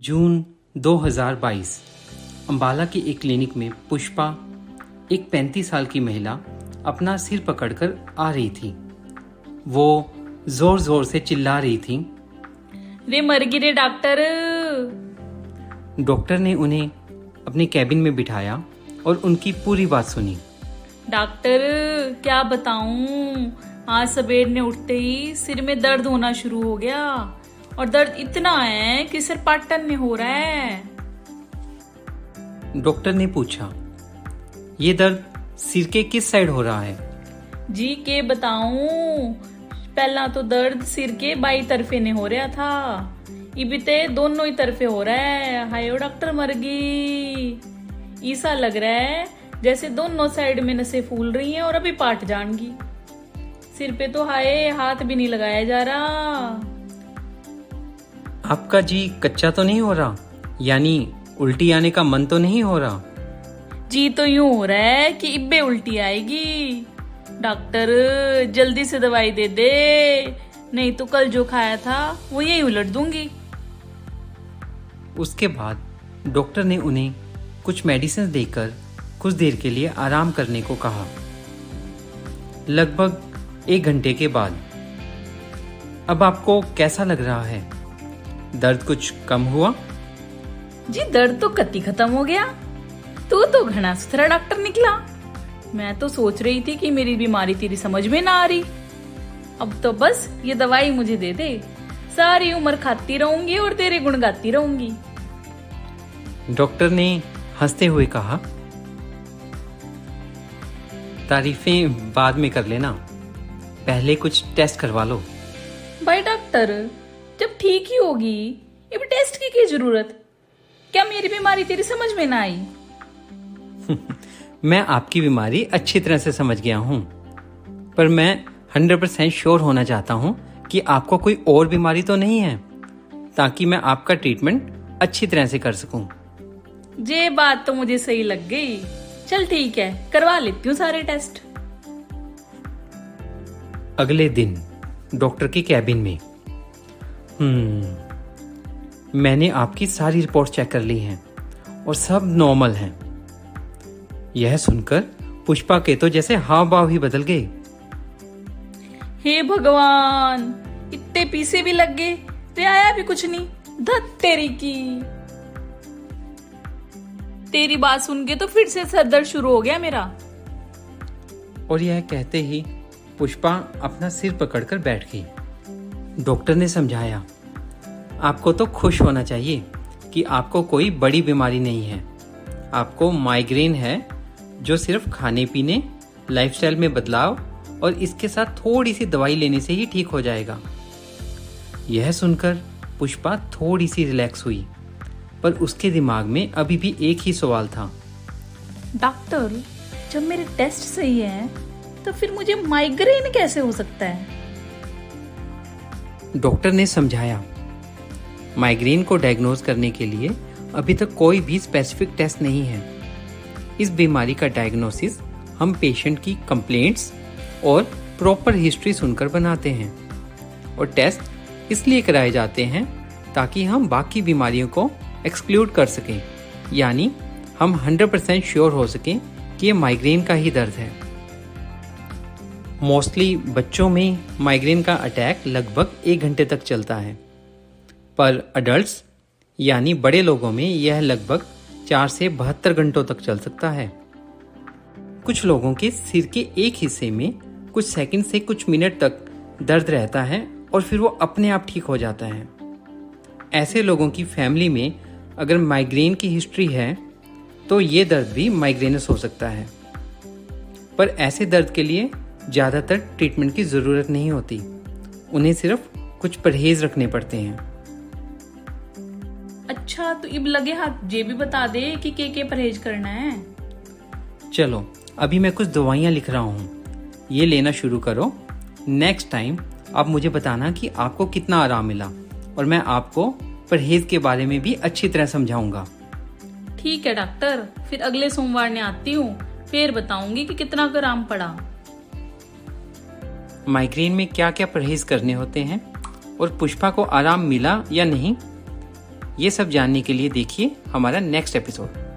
जून 2022 अंबाला के एक क्लिनिक में पुष्पा, एक 35 साल की महिला, अपना सिर पकड़कर आ रही थी। वो जोर जोर से चिल्ला रही थी, रे मर गई रे डॉक्टर। डॉक्टर ने उन्हें अपने कैबिन में बिठाया और उनकी पूरी बात सुनी। डॉक्टर क्या बताऊं, आज सवेर ने उठते ही सिर में दर्द होना शुरू हो गया और दर्द इतना है कि सिर पाटन हो रहा है। डॉक्टर ने पूछा, ये दर्द सिर के किस साइड हो रहा है? जी के बताऊं, पहला तो दर्द सिर के बाई तरफे ने हो रहा था, इबते दोनों ही तरफे हो रहा है। हाय ओ डॉक्टर मर गई। ऐसा लग रहा है जैसे दोनों साइड में नसें फूल रही हैं और अभी पाट जाएंगी। सिर पे तो हाय हाथ भी नहीं लगाया जा रहा। आपका जी कच्चा तो नहीं हो रहा? यानी उल्टी आने का मन तो नहीं हो रहा? जी तो यूं हो रहा है कि इब्बे उल्टी आएगी। डॉक्टर जल्दी से दवाई दे दे, नहीं तो कल जो खाया था वो यही उलट दूंगी। उसके बाद डॉक्टर ने उन्हें कुछ मेडिसिन देकर कुछ देर के लिए आराम करने को कहा। लगभग 1 घंटे के बाद, अब आपको कैसा लग रहा है? दर्द कुछ कम हुआ? जी दर्द तो कत्ती खत्म हो गया। तू तो घना सुथरा डॉक्टर निकला। मैं तो सोच रही थी कि मेरी बीमारी तेरी समझ में ना आ रही। अब तो बस ये दवाई मुझे दे दे, सारी उम्र खाती रहूंगी और तेरे गुण गाती रहूंगी। डॉक्टर ने हंसते हुए कहा, तारीफें बाद में कर लेना, पहले कुछ टेस्ट करवा लो। भाई डॉक्टर, जब ठीक ही होगी अब टेस्ट की क्या जरूरत? क्या मेरी बीमारी तेरी समझ में ना आई? मैं आपकी बीमारी अच्छी तरह से समझ गया हूं, पर मैं 100% श्योर होना चाहता हूं कि आपको कोई और बीमारी तो नहीं है, ताकि मैं आपका ट्रीटमेंट अच्छी तरह से कर सकूं। ये बात तो मुझे सही लग गई। चल ठीक है, करवा लेती हूँ सारे टेस्ट। अगले दिन डॉक्टर के कैबिन में, मैंने आपकी सारी रिपोर्ट चेक कर ली हैं और सब नॉर्मल हैं। यह सुनकर पुष्पा के तो जैसे हाव भाव ही बदल गए। हे भगवान, इतने पीसे भी लग गए, ते आया भी कुछ नहीं। धत तेरी की। तेरी बात सुन के तो फिर से सर दर्द शुरू हो गया मेरा। और यह कहते ही पुष्पा अपना सिर पकड़कर बैठ गई। डॉक्टर ने समझाया, आपको तो खुश होना चाहिए कि आपको कोई बड़ी बीमारी नहीं है। आपको माइग्रेन है, जो सिर्फ खाने पीने, लाइफस्टाइल में बदलाव और इसके साथ थोड़ी सी दवाई लेने से ही ठीक हो जाएगा। यह सुनकर पुष्पा थोड़ी सी रिलैक्स हुई, पर उसके दिमाग में अभी भी एक ही सवाल था। डॉक्टर, जब मेरे टेस्ट सही है तो फिर मुझे माइग्रेन कैसे हो सकता है? डॉक्टर ने समझाया, माइग्रेन को डायग्नोज करने के लिए अभी तक कोई भी स्पेसिफिक टेस्ट नहीं है। इस बीमारी का डायग्नोसिस हम पेशेंट की कंप्लेंट्स और प्रॉपर हिस्ट्री सुनकर बनाते हैं, और टेस्ट इसलिए कराए जाते हैं ताकि हम बाकी बीमारियों को एक्सक्लूड कर सकें, यानी हम 100% श्योर हो सकें कि ये माइग्रेन का ही दर्द है। मोस्टली बच्चों में माइग्रेन का अटैक लगभग 1 घंटे तक चलता है, पर अडल्ट्स यानी बड़े लोगों में यह लगभग 4 से 72 घंटों तक चल सकता है। कुछ लोगों के सिर के एक हिस्से में कुछ सेकंड से कुछ मिनट तक दर्द रहता है और फिर वो अपने आप ठीक हो जाता है। ऐसे लोगों की फैमिली में अगर माइग्रेन की हिस्ट्री है तो ये दर्द भी माइग्रेनस हो सकता है, पर ऐसे दर्द के लिए ज़्यादातर ट्रीटमेंट की ज़रूरत नहीं होती। उन्हें सिर्फ कुछ परहेज रखने पड़ते हैं। अच्छा, तो इब लगे हाथ ये भी बता दे कि के परहेज करना है। चलो, अभी मैं कुछ दवाइयाँ लिख रहा हूँ, ये लेना शुरू करो। नेक्स्ट टाइम आप मुझे बताना कि आपको कितना आराम मिला, और मैं आपको परहेज के बारे में भी अच्छी तरह समझाऊंगा। ठीक है डॉक्टर, फिर अगले सोमवार ने आती हूँ, फिर बताऊंगी कि कितना आराम पड़ा। माइग्रेन में क्या क्या परहेज करने होते हैं और पुष्पा को आराम मिला या नहीं, ये सब जानने के लिए देखिए हमारा नेक्स्ट एपिसोड।